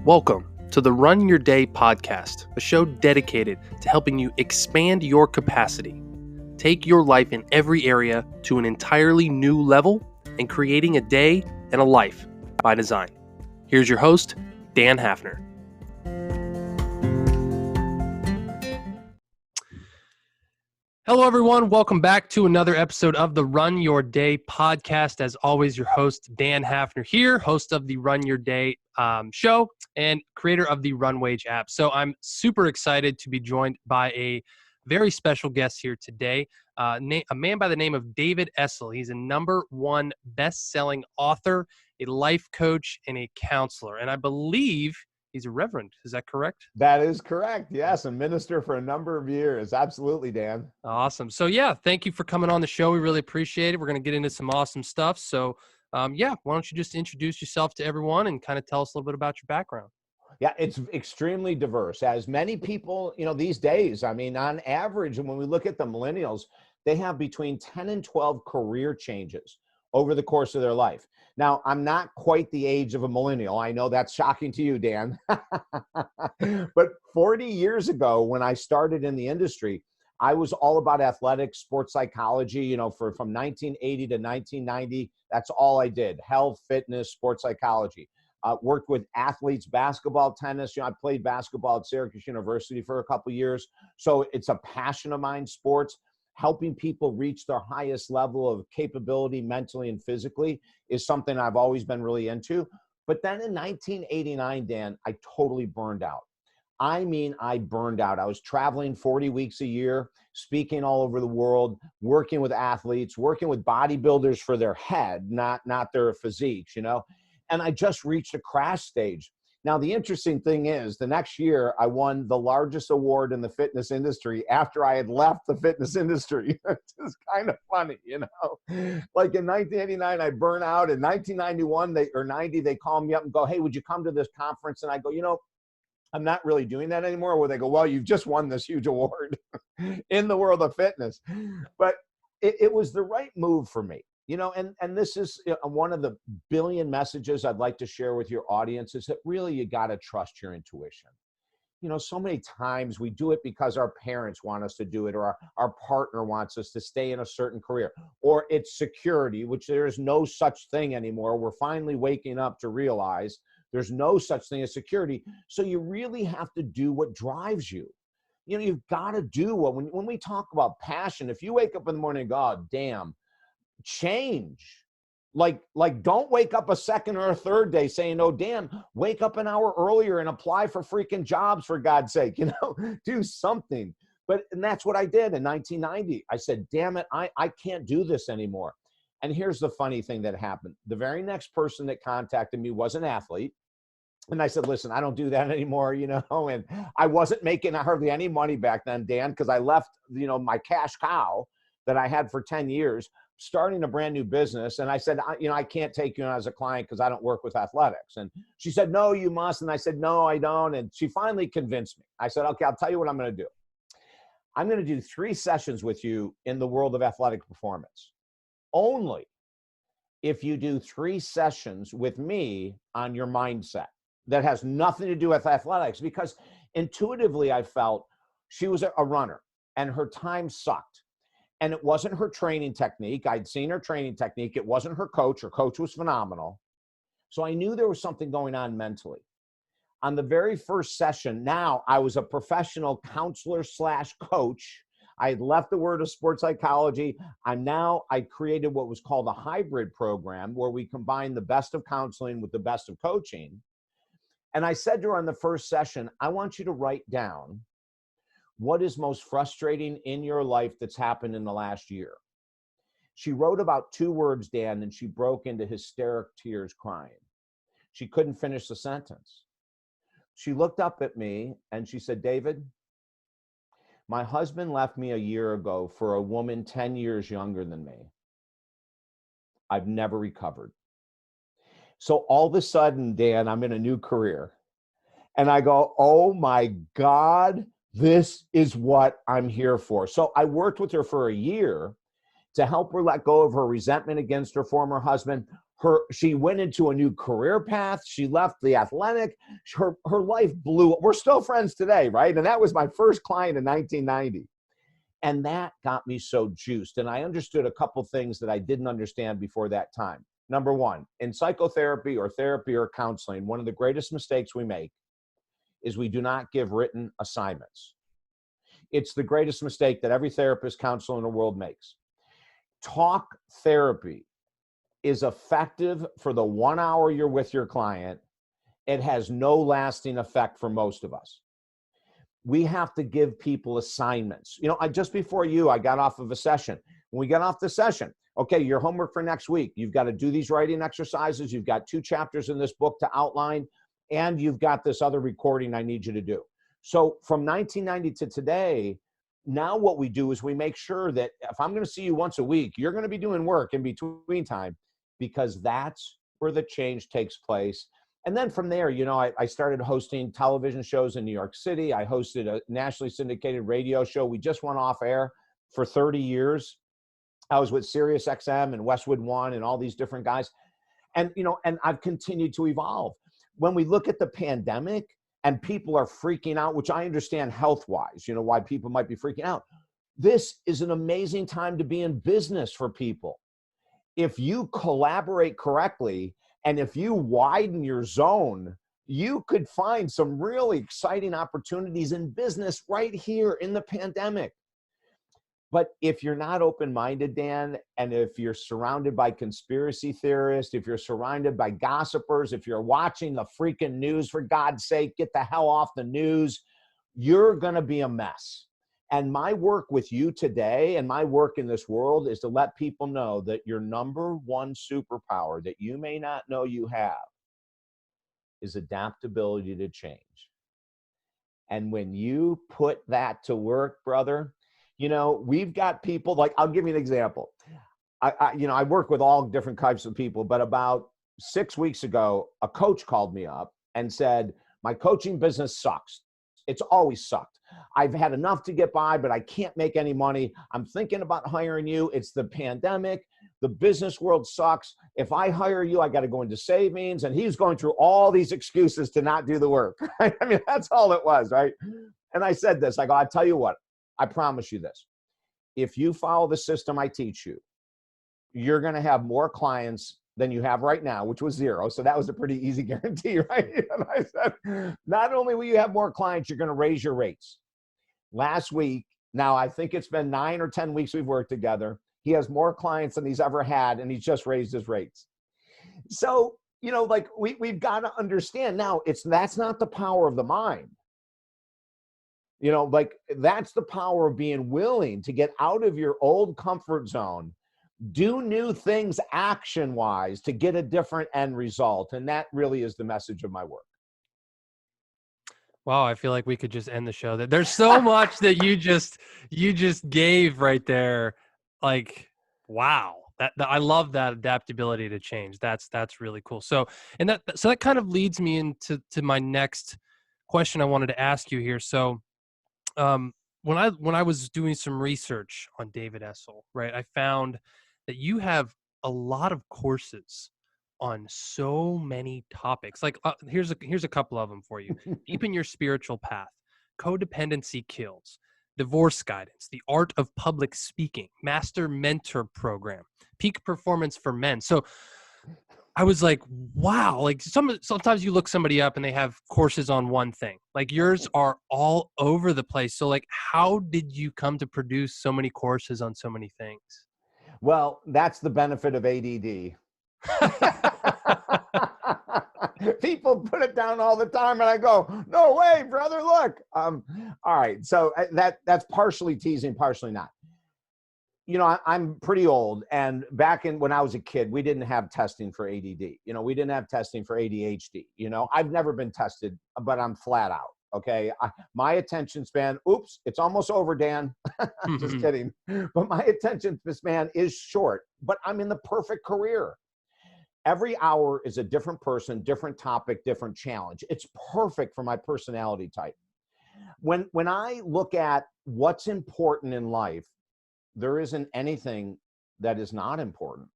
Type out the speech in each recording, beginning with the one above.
Welcome to the Run Your Day podcast, a show dedicated to helping you expand your capacity, take your life in every area to an entirely new level, and creating a day and a life by design. Here's your host, Dan Hafner. Hello, everyone. Welcome back to another episode of the Run Your Day podcast. As always, your host, Dan Hafner here, host of the Run Your Day show and creator of the Runwage app. So I'm super excited to be joined by a very special guest here today, a man by the name of David Essel. He's a #1 best-selling author, a life coach, and a counselor. And I believe he's a reverend. Is that correct? That is correct. Yes, a minister for a number of years. Absolutely, Dan. Awesome. So yeah, thank you for coming on the show. We really appreciate it. We're going to get into some awesome stuff. So why don't you just introduce yourself to everyone and kind of tell us a little bit about your background? Yeah, it's extremely diverse. As many people, these days, on average, and when we look at the millennials, they have between 10 and 12 career changes over the course of their life. Now, I'm not quite the age of a millennial. I know that's shocking to you, Dan. But 40 years ago, when I started in the industry, I was all about athletics, sports psychology, from 1980 to 1990. That's all I did: health, fitness, sports psychology. Worked with athletes, basketball, tennis. I played basketball at Syracuse University for a couple of years. So it's a passion of mine, sports. Helping people reach their highest level of capability mentally and physically is something I've always been really into. But then in 1989, Dan, I totally burned out. I burned out. I was traveling 40 weeks a year, speaking all over the world, working with athletes, working with bodybuilders for their head, not their physiques, And I just reached a crash stage. Now, the interesting thing is, the next year, I won the largest award in the fitness industry after I had left the fitness industry. It's kind of funny, Like in 1989, I burned out. In 1991 they call me up and go, "Hey, would you come to this conference?" And I go, I'm not really doing that anymore. Where they go, "Well, you've just won this huge award in the world of fitness." But it was the right move for me. And this is one of the billion messages I'd like to share with your audience, is that really you got to trust your intuition. So many times we do it because our parents want us to do it, or our partner wants us to stay in a certain career, or it's security, which there is no such thing anymore. We're finally waking up to realize there's no such thing as security. So you really have to do what drives you. You've got to do when we talk about passion, if you wake up in the morning and go, "Oh, damn," change. Like don't wake up a second or a third day saying, "Oh, damn," wake up an hour earlier and apply for freaking jobs, for God's sake, do something. And that's what I did in 1990. I said, "Damn it, I can't do this anymore." And here's the funny thing that happened. The very next person that contacted me was an athlete. And I said, "Listen, I don't do that anymore," and I wasn't making hardly any money back then, Dan, because I left, my cash cow that I had for 10 years, starting a brand new business. And I said, I can't take you as a client because I don't work with athletics. And she said, "No, you must." And I said, "No, I don't." And she finally convinced me. I said, "Okay, I'll tell you what I'm going to do. I'm going to do 3 sessions with you in the world of athletic performance. Only if you do 3 sessions with me on your mindset that has nothing to do with athletics." Because intuitively I felt she was a runner and her time sucked. And it wasn't her training technique. I'd seen her training technique. It wasn't her coach. Her coach was phenomenal. So I knew there was something going on mentally. On the very first session, now I was a professional counselor / coach. I had left the world of sports psychology. I created what was called a hybrid program, where we combine the best of counseling with the best of coaching. And I said to her on the first session, "I want you to write down what is most frustrating in your life that's happened in the last year." She wrote about 2 words, Dan, and she broke into hysteric tears, crying. She couldn't finish the sentence. She looked up at me and she said, "David, my husband left me a year ago for a woman 10 years younger than me. I've never recovered." So all of a sudden, Dan, I'm in a new career. And I go, "Oh my God, this is what I'm here for." So I worked with her for a year to help her let go of her resentment against her former husband, She went into a new career path. She left the athletic. Her life blew up. We're still friends today, right? And that was my first client in 1990. And that got me so juiced. And I understood a couple things that I didn't understand before that time. Number one, in psychotherapy or therapy or counseling, one of the greatest mistakes we make is we do not give written assignments. It's the greatest mistake that every therapist, counselor in the world makes. Talk therapy is effective for the 1 hour you're with your client. It has no lasting effect for most of us. We have to give people assignments. Just before I got off of a session. When we got off the session, okay, your homework for next week, you've got to do these writing exercises. You've got 2 chapters in this book to outline, and you've got this other recording I need you to do. So from 1990 to today, now what we do is we make sure that if I'm going to see you once a week, you're going to be doing work in between time, because that's where the change takes place. And then from there, I started hosting television shows in New York City. I hosted a nationally syndicated radio show. We just went off air for 30 years. I was with Sirius XM and Westwood One and all these different guys. And I've continued to evolve. When we look at the pandemic and people are freaking out, which I understand health-wise, why people might be freaking out. This is an amazing time to be in business for people. If you collaborate correctly and if you widen your zone, you could find some really exciting opportunities in business right here in the pandemic. But if you're not open-minded, Dan, and if you're surrounded by conspiracy theorists, if you're surrounded by gossipers, if you're watching the freaking news, for God's sake, get the hell off the news, you're going to be a mess. And my work with you today and my work in this world is to let people know that your number one superpower that you may not know you have is adaptability to change. And when you put that to work, brother, we've got people like, I'll give you an example. I work with all different types of people, but about 6 weeks ago, a coach called me up and said, my coaching business sucks. It's always sucked. I've had enough to get by, but I can't make any money. I'm thinking about hiring you. It's the pandemic. The business world sucks. If I hire you, I got to go into savings. And he's going through all these excuses to not do the work. Right? I mean, that's all it was, right? And I said this, I go, I tell you what, I promise you this. If you follow the system I teach you, you're going to have more clients than you have right now, which was 0. So that was a pretty easy guarantee, right? And I said, not only will you have more clients, you're going to raise your rates. Last week, now I think it's been 9 or 10 weeks we've worked together. He has more clients than he's ever had, and he's just raised his rates. So, we've got to understand now, that's not the power of the mind. That's the power of being willing to get out of your old comfort zone, do new things action-wise to get a different end result. And that really is the message of my work. Wow, I feel like we could just end the show. There's so much that you just gave right there. Like, wow. That I love that adaptability to change. That's really cool. So that kind of leads me into my next question I wanted to ask you here. So when I was doing some research on David Essel, right, I found that you have a lot of courses on so many topics. Like here's a couple of them for you. Deepen your spiritual path, codependency kills, divorce guidance, the art of public speaking, master mentor program, peak performance for men. So I was like, wow, like sometimes you look somebody up and they have courses on one thing. Like yours are all over the place. So like, how did you come to produce so many courses on so many things? Well, that's the benefit of ADD. People put it down all the time and I go, no way, brother, look. All right. So that's partially teasing, partially not. I'm pretty old, and back when I was a kid, we didn't have testing for ADD. We didn't have testing for ADHD. I've never been tested, but I'm flat out. Okay. My attention span, oops, it's almost over, Dan. Just kidding. But my attention span is short, but I'm in the perfect career. Every hour is a different person, different topic, different challenge. It's perfect for my personality type. When I look at what's important in life, there isn't anything that is not important.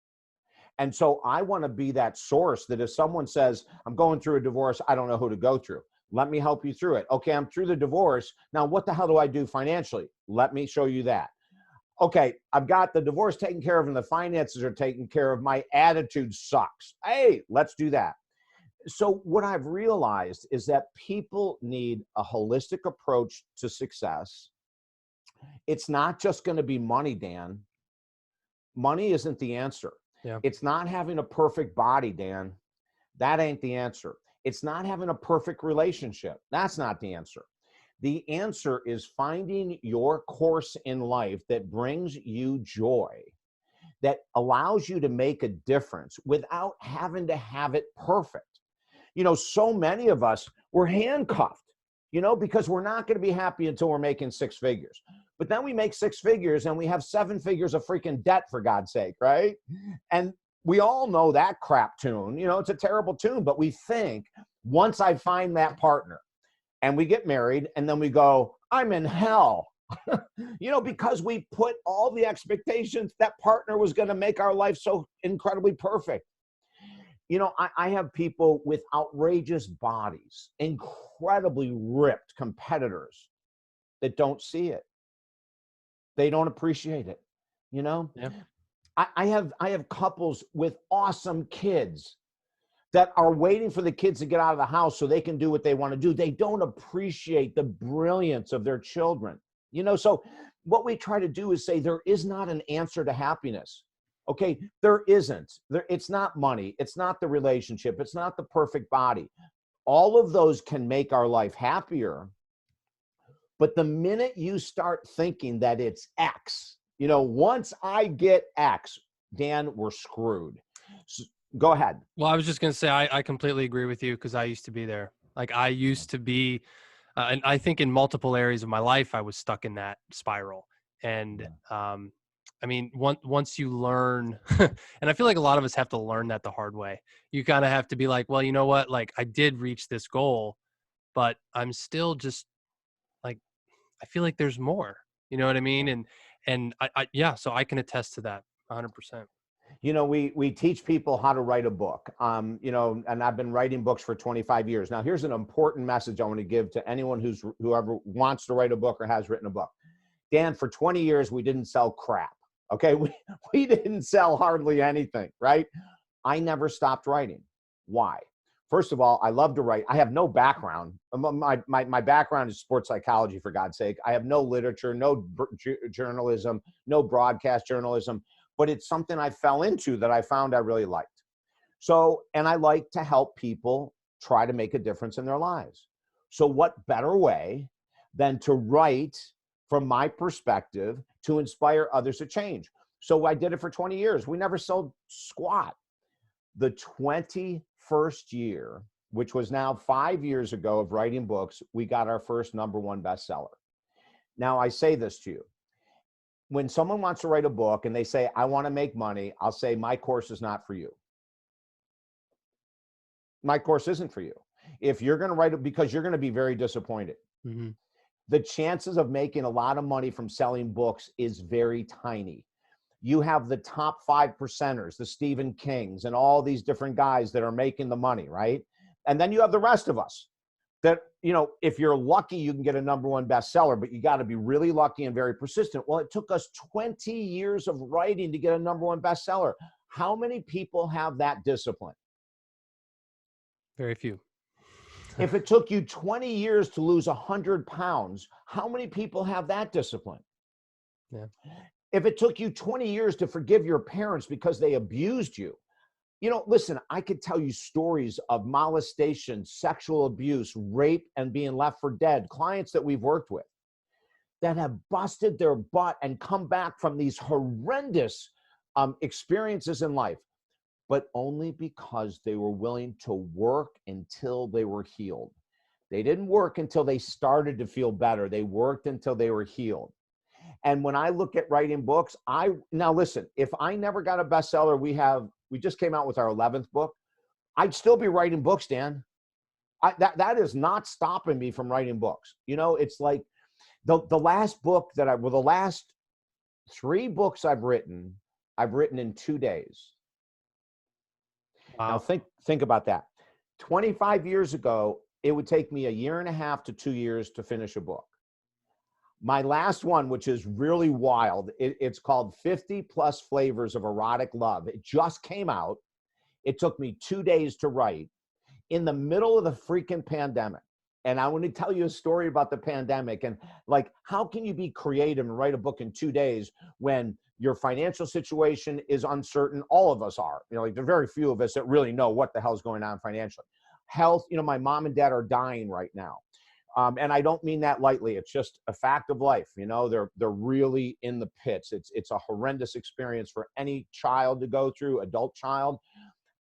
And so I want to be that source that if someone says, I'm going through a divorce, I don't know who to go through. Let me help you through it. Okay, I'm through the divorce. Now, what the hell do I do financially? Let me show you that. Okay, I've got the divorce taken care of and the finances are taken care of. My attitude sucks. Hey, let's do that. So what I've realized is that people need a holistic approach to success. It's not just going to be money, Dan. Money isn't the answer. Yeah. It's not having a perfect body, Dan. That ain't the answer. It's not having a perfect relationship. That's not the answer. The answer is finding your course in life that brings you joy, that allows you to make a difference without having to have it perfect. You know, so many of us, we're handcuffed, you know, because we're not going to be happy until we're making six figures. But then we make six figures and we have seven figures of freaking debt, for God's sake, right? And we all know that crap tune. You know, it's a terrible tune, but we think once I find that partner and we get married and then we go, I'm in hell, you know, because we put all the expectations that partner was going to make our life so incredibly perfect. You know, I have people with outrageous bodies, incredibly ripped competitors that don't see it. They don't appreciate it, you know? Yeah. I have couples with awesome kids that are waiting for the kids to get out of the house so they can do what they want to do. They don't appreciate the brilliance of their children, you know? So what we try to do is say there is not an answer to happiness. Okay, there isn't. It's not money. It's not the relationship. It's not the perfect body. All of those can make our life happier. But the minute you start thinking that it's X, you know, once I get X, Dan, we're screwed. So, go ahead. Well, I was just going to say, I completely agree with you because I used to be there. Like I used to be, and I think in multiple areas of my life, I was stuck in that spiral. And I mean, once you learn, and I feel like a lot of us have to learn that the hard way. You kind of have to be like, well, you know what? Like I did reach this goal, but I'm still just like, I feel like there's more, you know what I mean? And yeah, so I can attest to that 100%. You know, we teach people how to write a book, you know, and I've been writing books for 25 years. Now, here's an important message I want to give to anyone whoever wants to write a book or has written a book. Dan, for 20 years, we didn't sell crap. Okay. We didn't sell hardly anything, right? I never stopped writing. Why? First of all, I love to write. I have no background. My background is sports psychology, for God's sake. I have no literature, no journalism, no broadcast journalism, but it's something I fell into that I found I really liked. So, and I like to help people try to make a difference in their lives. So what better way than to write from my perspective to inspire others to change? So I did it for 20 years. We never sold squat. The 21st year, which was now 5 years ago of writing books, we got our first #1 bestseller. Now, I say this to you. When someone wants to write a book and they say, I want to make money, I'll say, my course is not for you. My course isn't for you. If you're going to write it, because you're going to be very disappointed. Mm-hmm. The chances of making a lot of money from selling books is very tiny. You have the top 5%ers, the Stephen Kings, and all these different guys that are making the money, right? And then you have the rest of us that, you know, if you're lucky, you can get a #1 bestseller, but you got to be really lucky and very persistent. Well, it took us 20 years of writing to get a #1 bestseller. How many people have that discipline? Very few. If it took you 20 years to lose 100 pounds, how many people have that discipline? Yeah. If it took you 20 years to forgive your parents because they abused you, you know, listen, I could tell you stories of molestation, sexual abuse, rape, and being left for dead. Clients that we've worked with that have busted their butt and come back from these horrendous experiences in life, but only because they were willing to work until they were healed. They didn't work until they started to feel better. They worked until they were healed. And when I look at writing books, now listen, if I never got a bestseller, we just came out with our 11th book, I'd still be writing books, Dan. That is not stopping me from writing books. You know, it's like the last book the last 3 books I've written in 2 days. Now Wow. think about that. 25 years ago, it would take me a year and a half to 2 years to finish a book. My last one, which is really wild, it's called 50 Plus Flavors of Erotic Love. It just came out. It took me 2 days to write in the middle of the freaking pandemic. And I want to tell you a story about the pandemic and like, how can you be creative and write a book in 2 days when your financial situation is uncertain? All of us are, like there are very few of us that really know what the hell's going on financially. Health, my mom and dad are dying right now. And I don't mean that lightly. It's just a fact of life. They're really in the pits. It's a horrendous experience for any child to go through, adult child.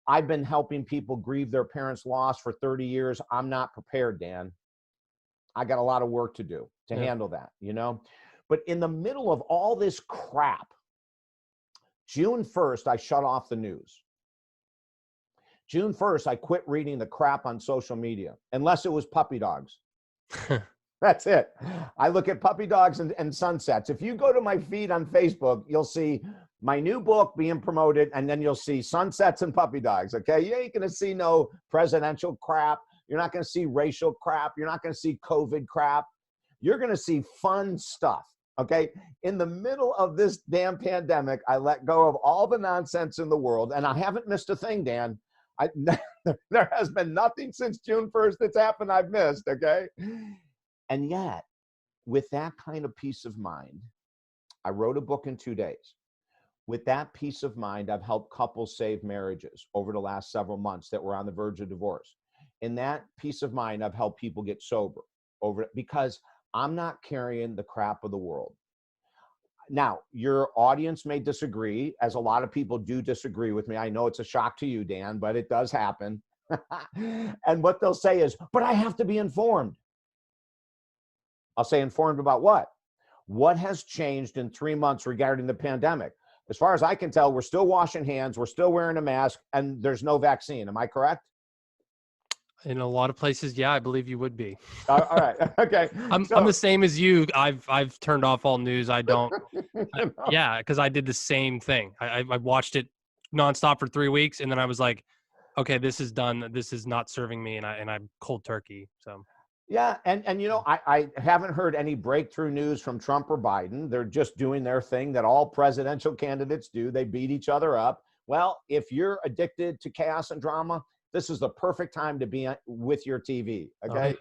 I've been helping people grieve their parents' loss for 30 years. I'm not prepared, Dan. I got a lot of work to do to handle that, But in the middle of all this crap, June 1st, I shut off the news. June 1st, I quit reading the crap on social media, unless it was puppy dogs. That's it. I look at puppy dogs and sunsets. If you go to my feed on Facebook, you'll see my new book being promoted, and then you'll see sunsets and puppy dogs, okay? You ain't going to see no presidential crap. You're not going to see racial crap. You're not going to see COVID crap. You're going to see fun stuff, okay? In the middle of this damn pandemic, I let go of all the nonsense in the world, and I haven't missed a thing, Dan. There has been nothing since June 1st that's happened I've missed, okay? And yet, with that kind of peace of mind, I wrote a book in 2 days. With that peace of mind, I've helped couples save marriages over the last several months that were on the verge of divorce. In that peace of mind, I've helped people get sober because I'm not carrying the crap of the world. Now, your audience may disagree, as a lot of people do disagree with me. I know it's a shock to you, Dan, but it does happen. And what they'll say is, but I have to be informed. I'll say, informed about what? What has changed in 3 months regarding the pandemic? As far as I can tell, we're still washing hands, we're still wearing a mask, and there's no vaccine. Am I correct? In a lot of places, yeah, I believe you would be. All right. Okay. I'm the same as you. I've turned off all news. I don't. Yeah, because I did the same thing. I watched it nonstop for 3 weeks, and then I was like, okay, this is done. This is not serving me, and I'm cold turkey. So. Yeah, and I haven't heard any breakthrough news from Trump or Biden. They're just doing their thing that all presidential candidates do. They beat each other up. Well, if you're addicted to chaos and drama, this is the perfect time to be with your TV, okay?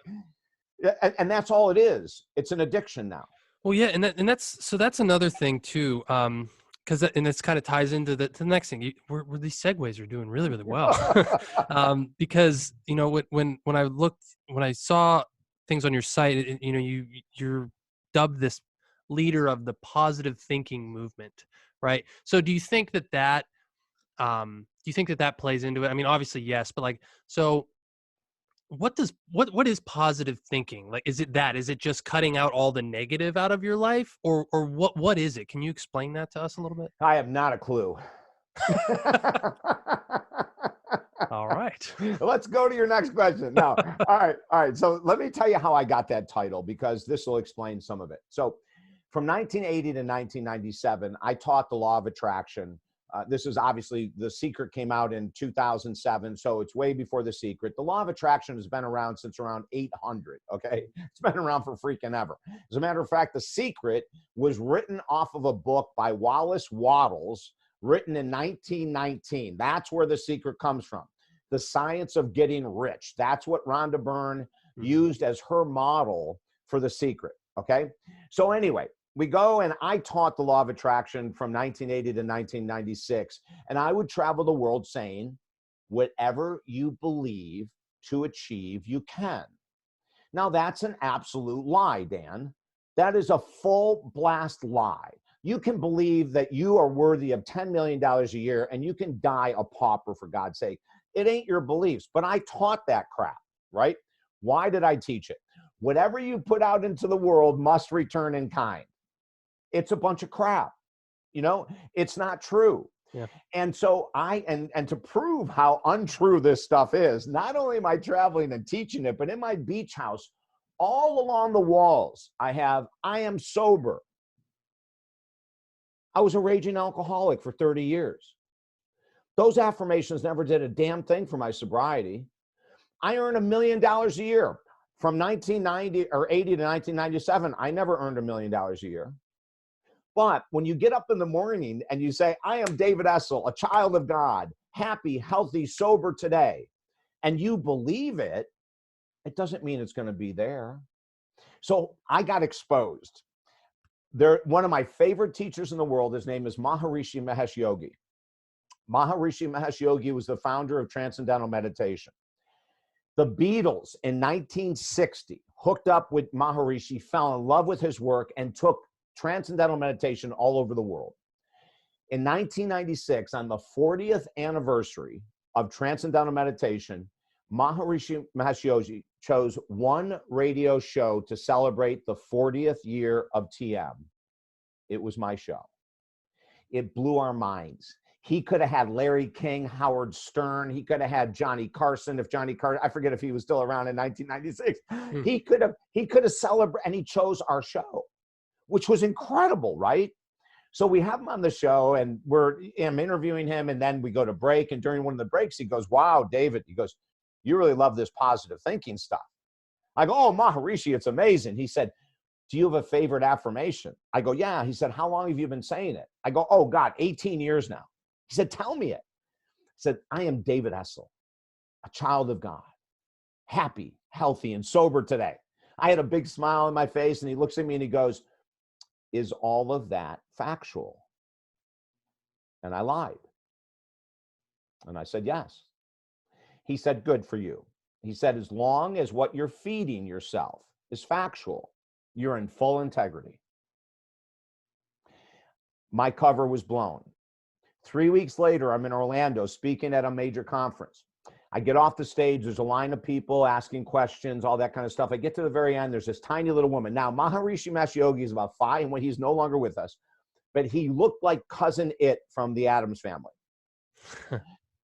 And that's all it is. It's an addiction now. Well, yeah, and that's another thing too. Because this kind of ties into the next thing. Where these segues are doing really, really well. Because when I saw things on your site, you're dubbed this leader of the positive thinking movement, right? So do you think that plays into it? I mean, obviously yes, but so what is positive thinking? Like, is it just cutting out all the negative out of your life, or what is it? Can you explain that to us a little bit? I have not a clue. All right. Let's go to your next question. Now, all right. So let me tell you how I got that title, because this will explain some of it. So from 1980 to 1997, I taught the law of attraction. This is obviously, The Secret came out in 2007, so it's way before The Secret. The law of attraction has been around since around 800, okay? It's been around for freaking ever. As a matter of fact, The Secret was written off of a book by Wallace Wattles, written in 1919. That's where The Secret comes from. The Science of Getting Rich. That's what Rhonda Byrne used as her model for The Secret, okay? So anyway, we go, and I taught the law of attraction from 1980 to 1996. And I would travel the world saying, whatever you believe to achieve, you can. Now, that's an absolute lie, Dan. That is a full blast lie. You can believe that you are worthy of $10 million a year, and you can die a pauper, for God's sake. It ain't your beliefs, but I taught that crap, right? Why did I teach it? Whatever you put out into the world must return in kind. It's a bunch of crap. It's not true. Yeah. And so and to prove how untrue this stuff is, not only am I traveling and teaching it, but in my beach house, all along the walls, I am sober. I was a raging alcoholic for 30 years. Those affirmations never did a damn thing for my sobriety. I earned $1 million a year. From 1990 or 80 to 1997, I never earned $1 million a year. But when you get up in the morning and you say, I am David Essel, a child of God, happy, healthy, sober today, and you believe it, it doesn't mean it's going to be there. So I got exposed. One of my favorite teachers in the world, his name is Maharishi Mahesh Yogi. Maharishi Mahesh Yogi was the founder of Transcendental Meditation. The Beatles in 1960 hooked up with Maharishi, fell in love with his work, and took Transcendental Meditation all over the world. In 1996, on the 40th anniversary of Transcendental Meditation, Maharishi Mahesh Yogi chose one radio show to celebrate the 40th year of TM. It was my show. It blew our minds. He could have had Larry King, Howard Stern. He could have had Johnny Carson. If Johnny Carson, I forget if he was still around in 1996. He could have celebrated, and he chose our show, which was incredible, right? So we have him on the show, and I'm interviewing him, and then we go to break. And during one of the breaks, he goes, "Wow, David," he goes, "you really love this positive thinking stuff." I go, "Oh, Maharishi, it's amazing." He said, "Do you have a favorite affirmation?" I go, "Yeah." He said, "How long have you been saying it?" I go, "Oh, God, 18 years now." He said, "Tell me it." He said, "I am David Essel, a child of God, happy, healthy, and sober today." I had a big smile on my face, and he looks at me and he goes, "Is all of that factual?" And I lied. And I said, "Yes." He said, "Good for you." He said, "As long as what you're feeding yourself is factual, you're in full integrity." My cover was blown. 3 weeks later, I'm in Orlando speaking at a major conference. I get off the stage. There's a line of people asking questions, all that kind of stuff. I get to the very end. There's this tiny little woman. Now, Maharishi Mahesh Yogi is about 5, and he's no longer with us, but he looked like Cousin It from the Addams Family.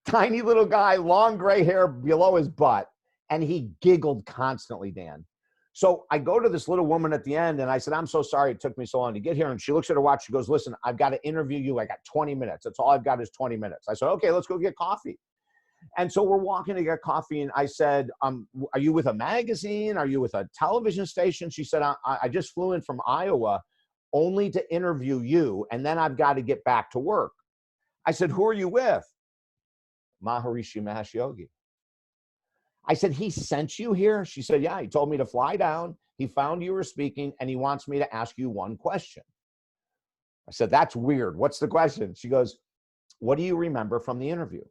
Tiny little guy, long gray hair below his butt, and he giggled constantly, Dan. So I go to this little woman at the end, and I said, "I'm so sorry it took me so long to get here." And she looks at her watch. She goes, "Listen, I've got to interview you. I got 20 minutes. That's all I've got is 20 minutes. I said, "Okay, let's go get coffee." And so we're walking to get coffee, and I said, "Are you with a magazine? Are you with a television station?" She said, I just flew in from Iowa only to interview you, and then I've got to get back to work." I said, "Who are you with?" "Maharishi Mahesh Yogi." I said, "He sent you here?" She said, "Yeah, he told me to fly down. He found you were speaking, and he wants me to ask you one question." I said, "That's weird. What's the question?" She goes, "What do you remember from the interview?"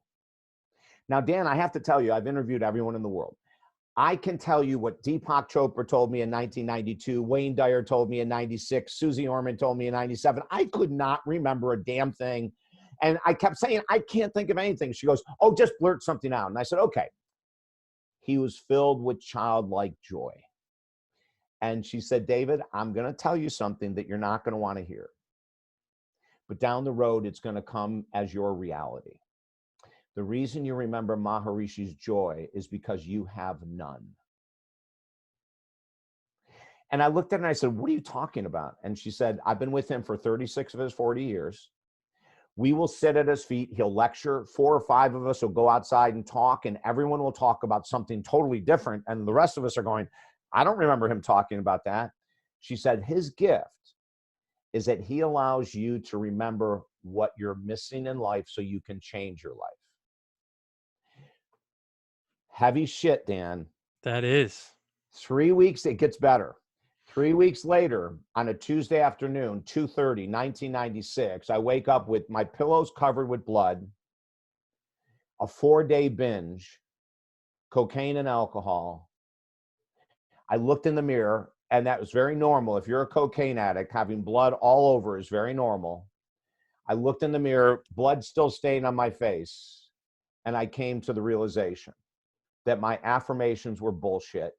Now, Dan, I have to tell you, I've interviewed everyone in the world. I can tell you what Deepak Chopra told me in 1992, Wayne Dyer told me in 96, Susie Orman told me in 97. I could not remember a damn thing. And I kept saying, "I can't think of anything." She goes, "Oh, just blurt something out." And I said, "Okay." He was filled with childlike joy. And she said, "David, I'm going to tell you something that you're not going to want to hear. But down the road, it's going to come as your reality. The reason you remember Maharishi's joy is because you have none." And I looked at her and I said, "What are you talking about?" And she said, "I've been with him for 36 of his 40 years. We will sit at his feet. He'll lecture. 4 or 5 of us will go outside and talk, and everyone will talk about something totally different. And the rest of us are going, I don't remember him talking about that." She said, "His gift is that he allows you to remember what you're missing in life so you can change your life." Heavy shit, Dan. That is. 3 weeks, it gets better. 3 weeks later, on a Tuesday afternoon, 2:30, 1996, I wake up with my pillows covered with blood, a 4-day binge, cocaine and alcohol. I looked in the mirror, and that was very normal. If you're a cocaine addict, having blood all over is very normal. I looked in the mirror, blood still stained on my face, and I came to the realization that my affirmations were bullshit,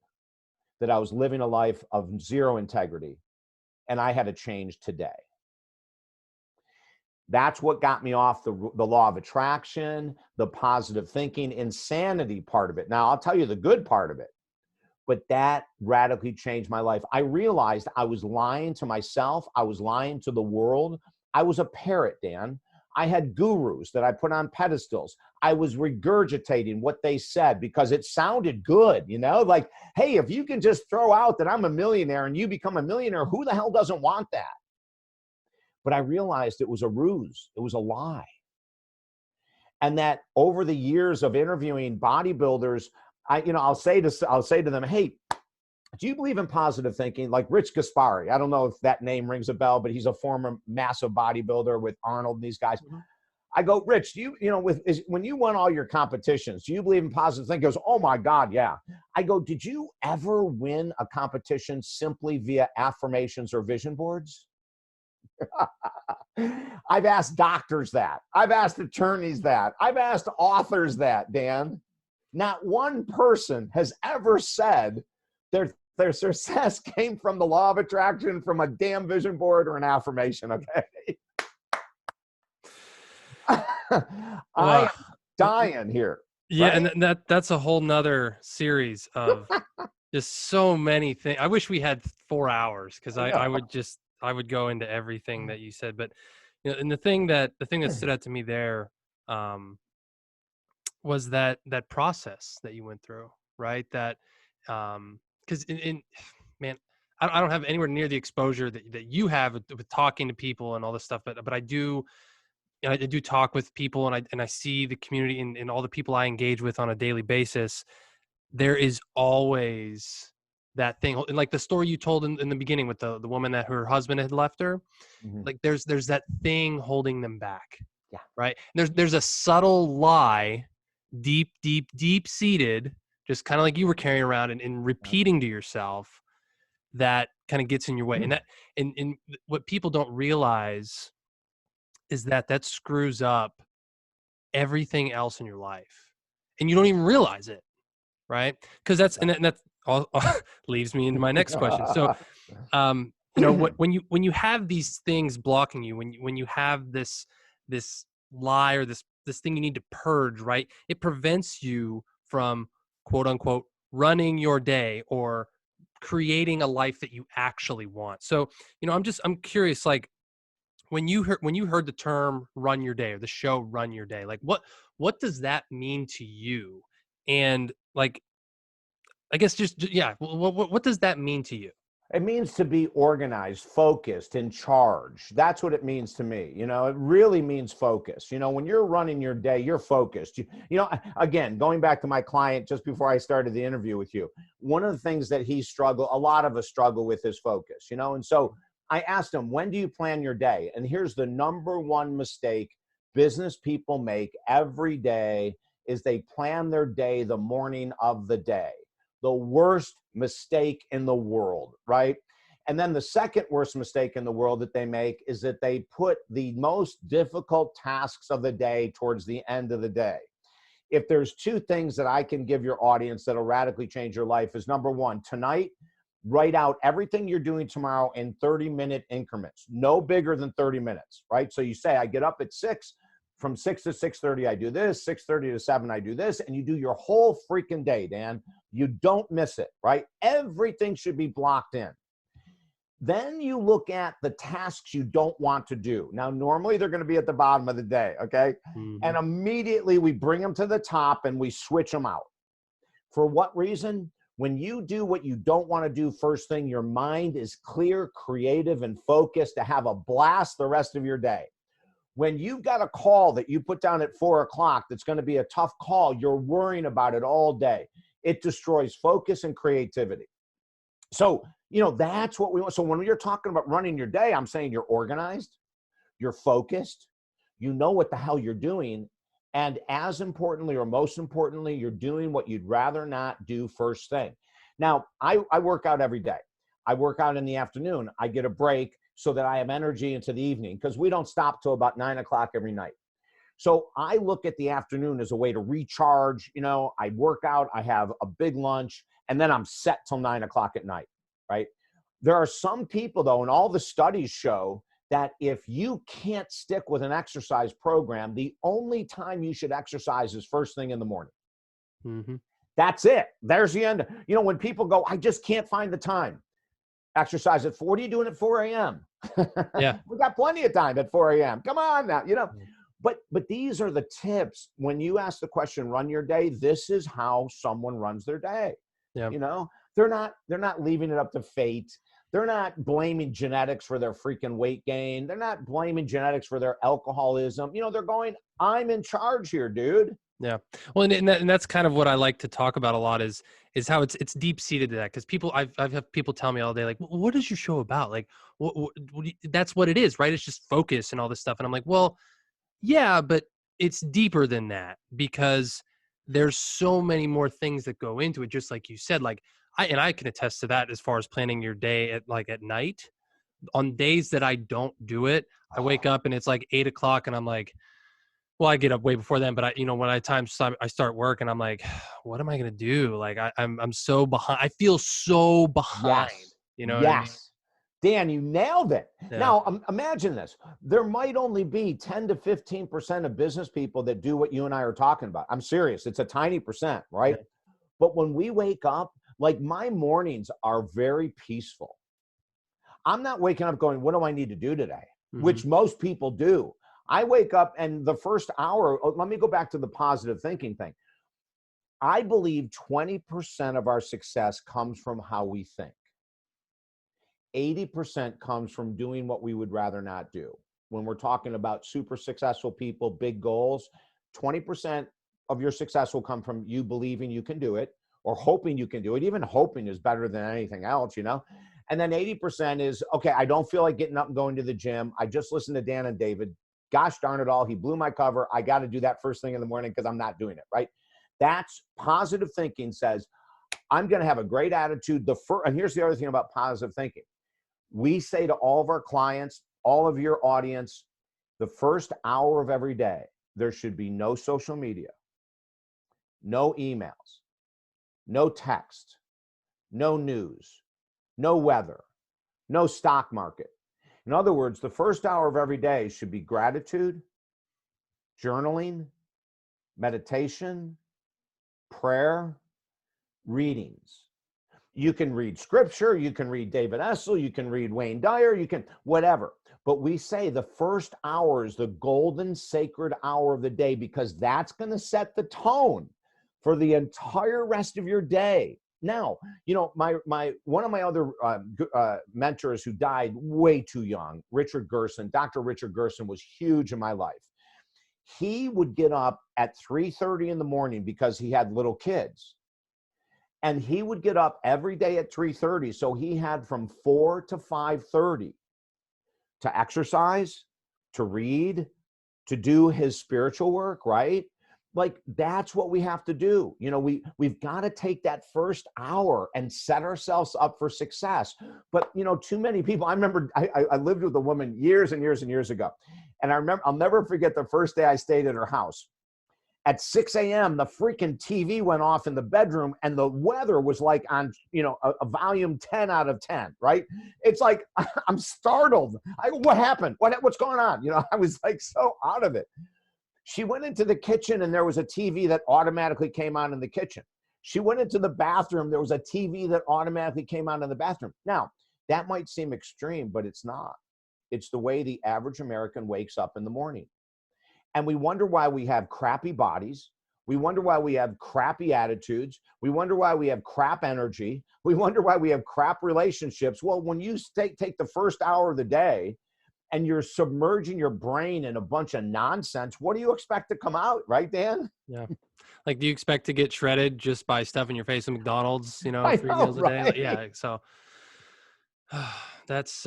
that I was living a life of zero integrity, and I had to change today. That's what got me off the law of attraction, the positive thinking, insanity part of it. Now, I'll tell you the good part of it, but that radically changed my life. I realized I was lying to myself. I was lying to the world. I was a parrot, Dan. I had gurus that I put on pedestals. I was regurgitating what they said because it sounded good, like, hey, if you can just throw out that I'm a millionaire and you become a millionaire, who the hell doesn't want that? But I realized it was a ruse. It was a lie. And that over the years of interviewing bodybuilders, I'll say to them, hey, do you believe in positive thinking? Like Rich Gaspari. I don't know if that name rings a bell, but he's a former massive bodybuilder with Arnold and these guys. Mm-hmm. I go, Rich, when you won all your competitions, do you believe in positive thinking? He goes, oh my God, yeah. I go, did you ever win a competition simply via affirmations or vision boards? I've asked doctors that. I've asked attorneys that. I've asked authors that, Dan. Not one person has ever said their success came from the law of attraction, from a damn vision board or an affirmation, okay? I am dying here. Yeah, right? and that's a whole nother series of just so many things. I wish we had 4 hours because I would go into everything that you said. But and the thing that stood out to me there was that process that you went through, right? That because man, I don't have anywhere near the exposure that you have with talking to people and all this stuff, but I do. I do talk with people, and I see the community and all the people I engage with on a daily basis. There is always that thing, and like the story you told in the beginning with the woman that her husband had left her. Mm-hmm. Like there's that thing holding them back. Yeah. Right. There's a subtle lie, deep seated, just kind of like you were carrying around and repeating to yourself that kind of gets in your way. Mm-hmm. And what people don't realize is that screws up everything else in your life, and you don't even realize it, right? Because that's all leads me into my next question. So, when you have these things blocking you, when you have this lie or this thing you need to purge, right? It prevents you from, quote unquote, running your day or creating a life that you actually want. So, I'm curious, like, when you heard the term run your day or the show run your day, like what does that mean to you? And like, I guess what does that mean to you? It means to be organized, focused, in charge. That's what it means to me. It really means focus. When you're running your day, you're focused. Again, going back to my client just before I started the interview with you, one of the things that a lot of us struggle with is focus, and so I asked him, when do you plan your day? And here's the number one mistake business people make every day is they plan their day the morning of the day. The worst mistake in the world, right? And then the second worst mistake in the world that they make is that they put the most difficult tasks of the day towards the end of the day. If there's two things that I can give your audience that'll radically change your life is, number one, tonight, write out everything you're doing tomorrow in 30-minute increments, no bigger than 30 minutes, right? So you say, I get up at 6, from 6 to 6:30, I do this, 6:30 to 7, I do this, and you do your whole freaking day, Dan. You don't miss it, right? Everything should be blocked in. Then you look at the tasks you don't want to do. Now, normally they're going to be at the bottom of the day, okay? Mm-hmm. And immediately we bring them to the top and we switch them out. For what reason? When you do what you don't want to do first thing, your mind is clear, creative, and focused to have a blast the rest of your day. When you've got a call that you put down at 4 o'clock that's going to be a tough call, you're worrying about it all day. It destroys focus and creativity. So, that's what we want. So when you're talking about running your day, I'm saying you're organized, you're focused, you know what the hell you're doing. And as importantly, or most importantly, you're doing what you'd rather not do first thing. Now, I work out every day. I work out in the afternoon. I get a break so that I have energy into the evening, because we don't stop till about 9 o'clock every night. So I look at the afternoon as a way to recharge. I work out, I have a big lunch, and then I'm set till 9 o'clock at night, right? There are some people, though, and all the studies show that if you can't stick with an exercise program, the only time you should exercise is first thing in the morning. Mm-hmm. That's it. There's the end. When people go, I just can't find the time. Exercise at 4. What are you doing at 4 a.m.? Yeah. We got plenty of time at 4 a.m. Come on now. But these are the tips. When you ask the question, run your day, this is how someone runs their day. Yeah. You know, they're not leaving it up to fate. They're not blaming genetics for their freaking weight gain. They're not blaming genetics for their alcoholism. You know, they're going, I'm in charge here, dude. Yeah. Well, and that's kind of what I like to talk about a lot is how it's deep seated to that. Cause I've had people tell me all day, like, what is your show about? Like, that's what it is, right? It's just focus and all this stuff. And I'm like, well, yeah, but it's deeper than that because there's so many more things that go into it. Just like you said, like I can attest to that as far as planning your day at night. On days that I don't do it, I wake up and it's like 8 o'clock and I'm like, well, I get up way before then, but when I start work and I'm like, what am I going to do? Like I'm so behind. I feel so behind. Yes. You know what I mean? Yes. Dan, you nailed it. Yeah. Now, imagine this. There might only be 10 to 15% of business people that do what you and I are talking about. I'm serious. It's a tiny percent, right? Yeah. But when we wake up, like my mornings are very peaceful. I'm not waking up going, what do I need to do today? Mm-hmm. Which most people do. I wake up and the first hour, let me go back to the positive thinking thing. I believe 20% of our success comes from how we think. 80% comes from doing what we would rather not do. When we're talking about super successful people, big goals, 20% of your success will come from you believing you can do it or hoping you can do it. Even hoping is better than anything else, you know? And then 80% is, okay, I don't feel like getting up and going to the gym. I just listened to Dan and David. Gosh darn it all, he blew my cover. I got to do that first thing in the morning because I'm not doing it, right? That's positive thinking says, I'm going to have a great attitude. And here's the other thing about positive thinking. We say to all of our clients, all of your audience, the first hour of every day, there should be no social media, no emails, no text, no news, no weather, no stock market. In other words, the first hour of every day should be gratitude, journaling, meditation, prayer, readings. You can read scripture, you can read David Essel, you can read Wayne Dyer, you can whatever. But we say the first hour is the golden sacred hour of the day because that's going to set the tone for the entire rest of your day. Now, you know, one of my other mentors who died way too young, Richard Gerson, Dr. Richard Gerson was huge in my life. He would get up at 3:30 in the morning because he had little kids. And he would get up every day at 3:30. So he had from 4 to 5:30 to exercise, to read, to do his spiritual work, right? Like that's what we have to do. You know, we've got to take that first hour and set ourselves up for success. But, you know, too many people, I remember I lived with a woman years and years and years ago. And I'll never forget the first day I stayed at her house. At 6 a.m., the freaking TV went off in the bedroom and the weather was like on, you know, a volume 10 out of 10, right? It's like, I'm startled. What happened? What's going on? You know, I was like so out of it. She went into the kitchen and there was a TV that automatically came on in the kitchen. She went into the bathroom. There was a TV that automatically came on in the bathroom. Now, that might seem extreme, but it's not. It's the way the average American wakes up in the morning. And we wonder why we have crappy bodies. We wonder why we have crappy attitudes. We wonder why we have crap energy. We wonder why we have crap relationships. Well, when you take the first hour of the day and you're submerging your brain in a bunch of nonsense, what do you expect to come out, right, Dan? Yeah. Like, do you expect to get shredded just by stuffing your face at McDonald's, you know, I 3 know, meals a day? right? Like, yeah. So that's,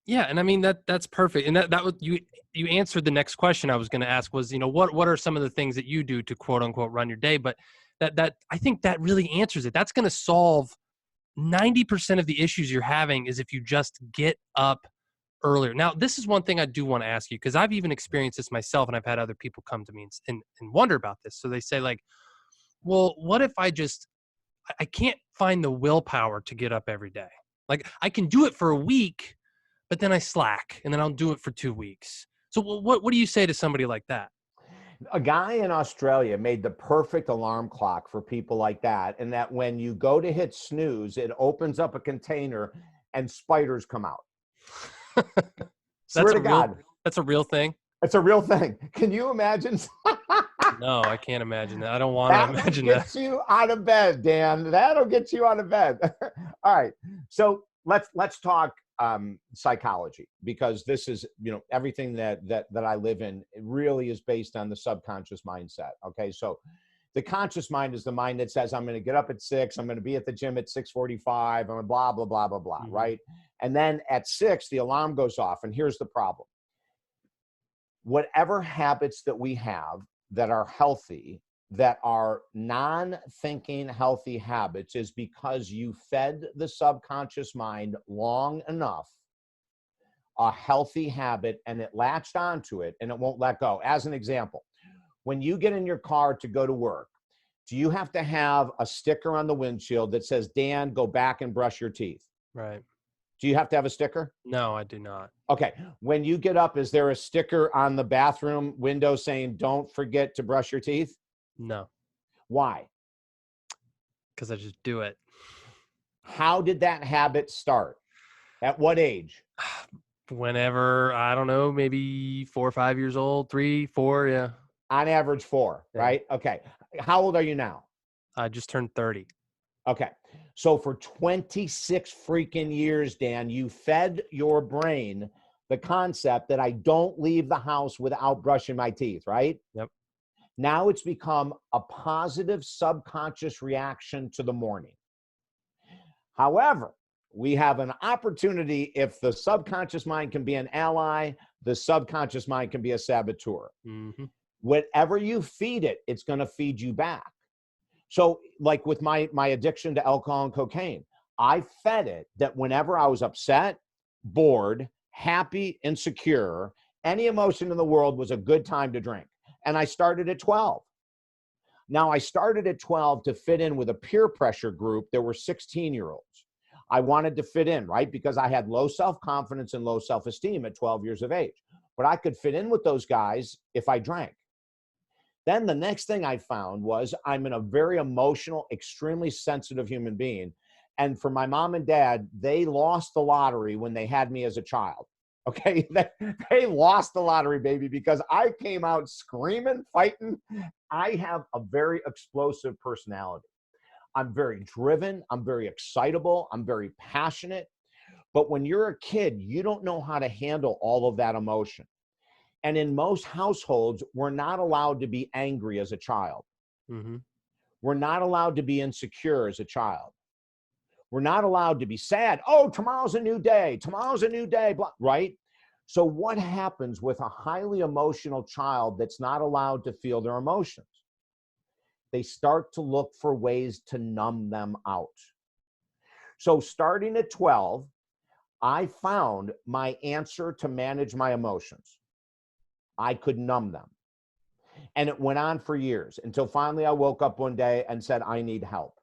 yeah. And I mean, that's perfect. And that was, you answered the next question I was going to ask was, you know, what are some of the things that you do to quote unquote run your day? But that I think that really answers it. That's going to solve 90% of the issues you're having is if you just get up earlier. Now, this is one thing I do want to ask you, because I've even experienced this myself and I've had other people come to me and wonder about this. So they say like, well, what if I can't find the willpower to get up every day? Like I can do it for a week, but then I slack and then I'll do it for 2 weeks. So what do you say to somebody like that? A guy in Australia made the perfect alarm clock for people like that. And that when you go to hit snooze, it opens up a container and spiders come out. Swear to God. That's a real thing. It's a real thing. Can you imagine? No, I can't imagine that. I don't want to That'll imagine get that. you out of bed, Dan. That'll get you out of bed. All right. So let's talk psychology, because this is, everything that I live in, it really is based on the subconscious mindset. Okay. So the conscious mind is the mind that says, I'm going to get up at 6, I'm going to be at the gym at 6:45, I'm going to blah, blah, blah, blah, blah. Mhm. Right. And then at 6, the alarm goes off. And here's the problem. Whatever habits that we have that are healthy, that are non-thinking healthy habits, is because you fed the subconscious mind long enough a healthy habit, and it latched onto it and it won't let go. As an example, when you get in your car to go to work, do you have to have a sticker on the windshield that says, Dan, go back and brush your teeth? Right. Do you have to have a sticker? No, I do not. Okay. When you get up, is there a sticker on the bathroom window saying, don't forget to brush your teeth? No, Why? because I just do it. How did that habit start? At what age? Whenever, I don't know, maybe 4 or 5 years old, 3, 4. Yeah. On average, 4, Yeah. right? Okay. How old are you now? I just turned 30. Okay. So for 26 freaking years, Dan, you fed your brain the concept that I don't leave the house without brushing my teeth, right? Yep. Now it's become a positive subconscious reaction to the morning. However, we have an opportunity. If the subconscious mind can be an ally, the subconscious mind can be a saboteur. Mm-hmm. Whatever you feed it, it's going to feed you back. So like with my addiction to alcohol and cocaine, I fed it that whenever I was upset, bored, happy, insecure, any emotion in the world was a good time to drink. And I started at 12. Now, I started at 12 to fit in with a peer pressure group. There were 16-year-olds. I wanted to fit in, right? Because I had low self-confidence and low self-esteem at 12 years of age. But I could fit in with those guys if I drank. Then the next thing I found was I'm a very emotional, extremely sensitive human being. And for my mom and dad, they lost the lottery when they had me as a child. Okay, they lost the lottery, baby, because I came out screaming, fighting. I have a very explosive personality. I'm very driven. I'm very excitable. I'm very passionate. But when you're a kid, you don't know how to handle all of that emotion. And in most households, we're not allowed to be angry as a child. Mm-hmm. We're not allowed to be insecure as a child. We're not allowed to be sad. Oh, tomorrow's a new day. Tomorrow's a new day, right? So what happens with a highly emotional child that's not allowed to feel their emotions? They start to look for ways to numb them out. So starting at 12, I found my answer to manage my emotions. I could numb them. And it went on for years until finally I woke up one day and said, I need help.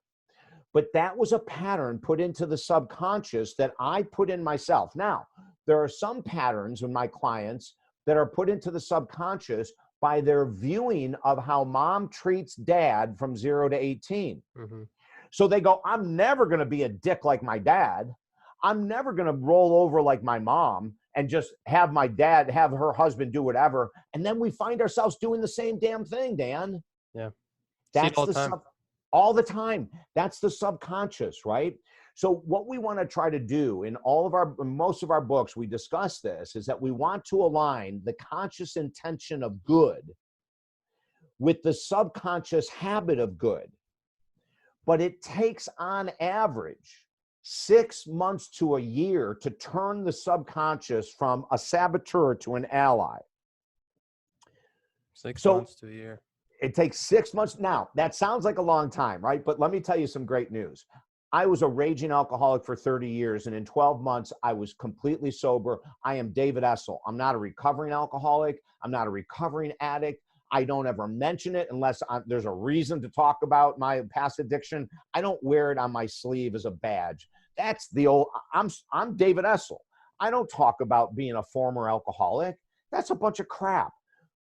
But that was a pattern put into the subconscious that I put in myself. Now, there are some patterns in my clients that are put into the subconscious by their viewing of how mom treats dad from 0 to 18. Mm-hmm. So they go, I'm never going to be a dick like my dad. I'm never going to roll over like my mom and just have my dad, have her husband do whatever. And then we find ourselves doing the same damn thing, Dan. Yeah. That's all the time. All the time. That's the subconscious, right? So what we want to try to do in most of our books, we discuss this, is that we want to align the conscious intention of good with the subconscious habit of good. But it takes on average 6 months to a year to turn the subconscious from a saboteur to an ally. 6 months to a year. It takes 6 months. Now, that sounds like a long time, right? But let me tell you some great news. I was a raging alcoholic for 30 years, and in 12 months, I was completely sober. I am David Essel. I'm not a recovering alcoholic. I'm not a recovering addict. I don't ever mention it unless there's a reason to talk about my past addiction. I don't wear it on my sleeve as a badge. That's the old, I'm David Essel. I don't talk about being a former alcoholic. That's a bunch of crap,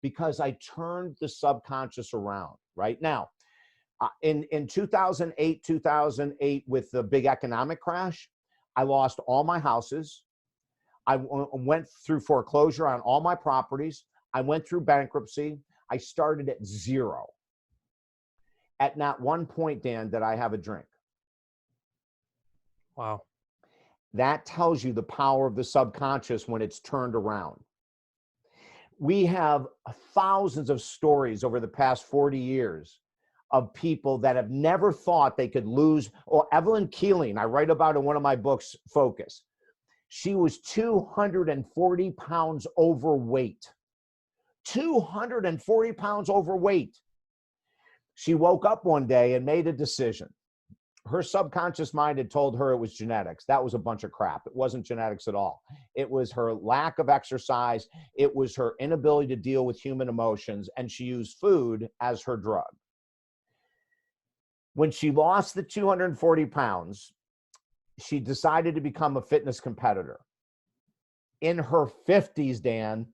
because I turned the subconscious around. Right now, in 2008, with the big economic crash, I lost all my houses. I went through foreclosure on all my properties. I went through bankruptcy. I started at zero. At not one point, Dan, did I have a drink. Wow. That tells you the power of the subconscious when it's turned around. We have thousands of stories over the past 40 years of people that have never thought they could lose. Or Evelyn Keeling, I write about in one of my books, Focus. She was 240 pounds overweight. 240 pounds overweight. She woke up one day and made a decision. Her subconscious mind had told her it was genetics. That was a bunch of crap. It wasn't genetics at all. It was her lack of exercise. It was her inability to deal with human emotions, and she used food as her drug. When she lost the 240 pounds, she decided to become a fitness competitor. In her 50s, Dan,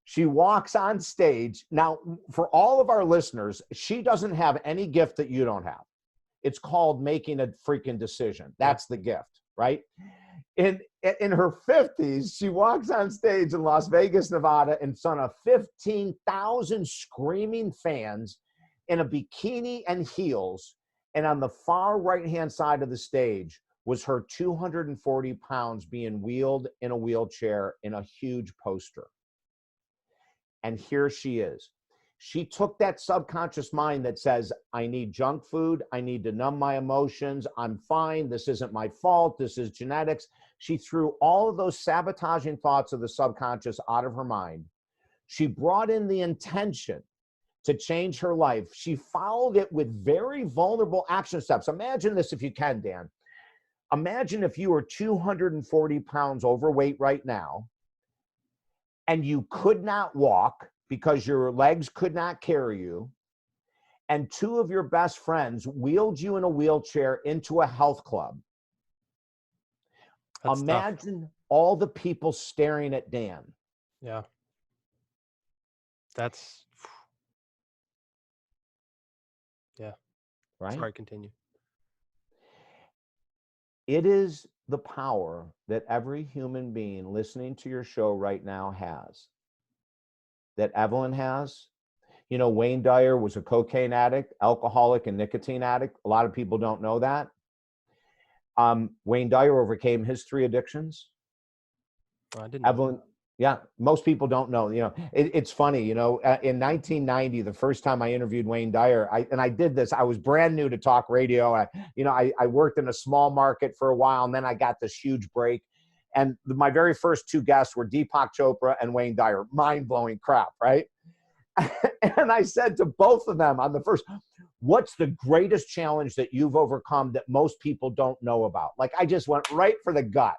she walks on stage. Now, for all of our listeners, she doesn't have any gift that you don't have. It's called making a freaking decision. That's the gift, right? In her 50s, she walks on stage in Las Vegas, Nevada, in front of 15,000 screaming fans in a bikini and heels. And on the far right-hand side of the stage was her 240 pounds being wheeled in a wheelchair in a huge poster. And here she is. She took that subconscious mind that says, I need junk food. I need to numb my emotions. I'm fine. This isn't my fault. This is genetics. She threw all of those sabotaging thoughts of the subconscious out of her mind. She brought in the intention to change her life. She followed it with very vulnerable action steps. Imagine this if you can, Dan. Imagine if you were 240 pounds overweight right now, and you could not walk because your legs could not carry you, and two of your best friends wheeled you in a wheelchair into a health club. That's Imagine tough. all the people staring at Dan. Yeah. That's, yeah. Right? Sorry, continue. It is the power that every human being listening to your show right now has, that Evelyn has. You know, Wayne Dyer was a cocaine addict, alcoholic, and nicotine addict. A lot of people don't know that. Wayne Dyer overcame his 3 addictions. I didn't know. Evelyn, yeah, most people don't know. You know, it's funny. You know, in 1990, the first time I interviewed Wayne Dyer, I did this. I was brand new to talk radio. I worked in a small market for a while, and then I got this huge break. And my very first 2 guests were Deepak Chopra and Wayne Dyer. Mind-blowing crap, right? And I said to both of them on the first, what's the greatest challenge that you've overcome that most people don't know about? Like, I just went right for the gut.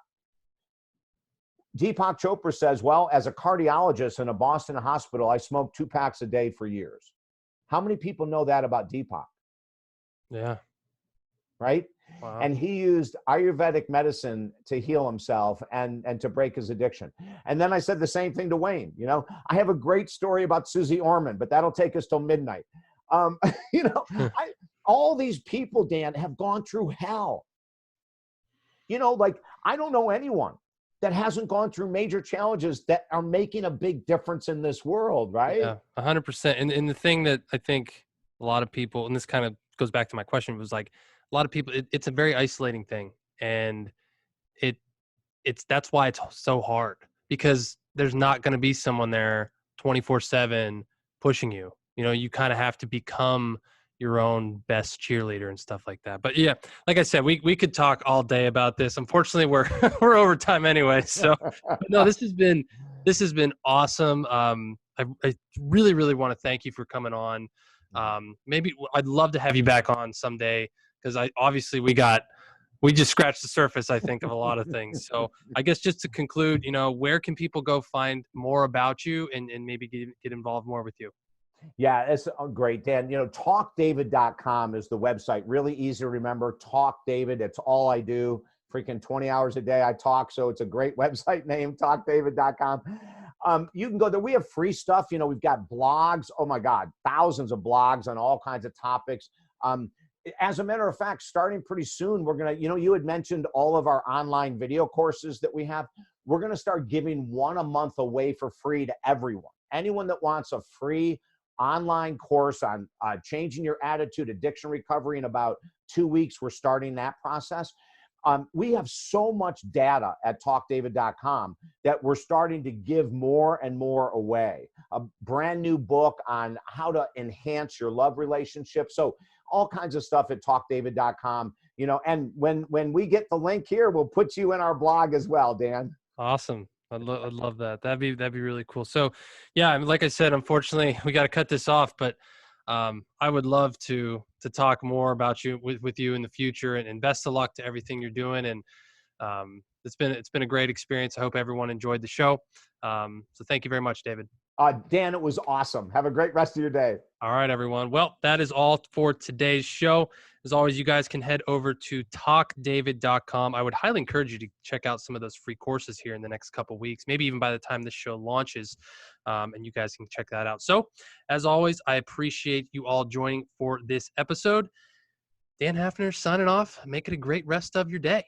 Deepak Chopra says, well, as a cardiologist in a Boston hospital, I smoked 2 packs a day for years. How many people know that about Deepak? Yeah. Right? Wow. And he used Ayurvedic medicine to heal himself and to break his addiction. And then I said the same thing to Wayne. You know, I have a great story about Susie Orman, but that'll take us till midnight. You know, all these people, Dan, have gone through hell. You know, like, I don't know anyone that hasn't gone through major challenges that are making a big difference in this world, right? Yeah, 100%. And the thing that I think a lot of people, and this kind of goes back to my question, was like, a lot of people, it's a very isolating thing. And that's why it's so hard, because there's not going to be someone there 24/7 pushing you. You know, you kind of have to become your own best cheerleader and stuff like that. But yeah, like I said, we could talk all day about this. Unfortunately, we're we're over time anyway. So no, this has been awesome. I really, really want to thank you for coming on. Maybe I'd love to have you back on someday, because we just scratched the surface, I think, of a lot of things. So I guess just to conclude, you know, where can people go find more about you and maybe get involved more with you? Yeah, it's great, Dan. You know, talkdavid.com is the website. Really easy to remember. Talk David. It's all I do. Freaking 20 hours a day I talk. So it's a great website name, talkdavid.com. You can go there. We have free stuff. You know, we've got blogs. Oh my God, thousands of blogs on all kinds of topics. As a matter of fact, starting pretty soon, we're going to, you know, you had mentioned all of our online video courses that we have. We're going to start giving 1 a month away for free to everyone. anyone that wants a free online course on changing your attitude, addiction recovery, in about 2 weeks, we're starting that process. We have so much data at talkdavid.com that we're starting to give more and more away. A brand new book on how to enhance your love relationship. So all kinds of stuff at talkdavid.com, and when we get the link here, we'll put you in our blog as well, Dan. Awesome. I'd love that. That'd be really cool. So yeah, I mean, like I said, unfortunately we got to cut this off, but I would love to talk more about you with you in the future, and best of luck to everything you're doing. And it's been a great experience. I hope everyone enjoyed the show. So thank you very much, David. Dan, it was awesome. Have a great rest of your day. All right, everyone. Well, that is all for today's show. As always, you guys can head over to talkdavid.com. I would highly encourage you to check out some of those free courses here in the next couple of weeks, maybe even by the time this show launches, and you guys can check that out. So, as always, I appreciate you all joining for this episode. Dan Hafner signing off. Make it a great rest of your day.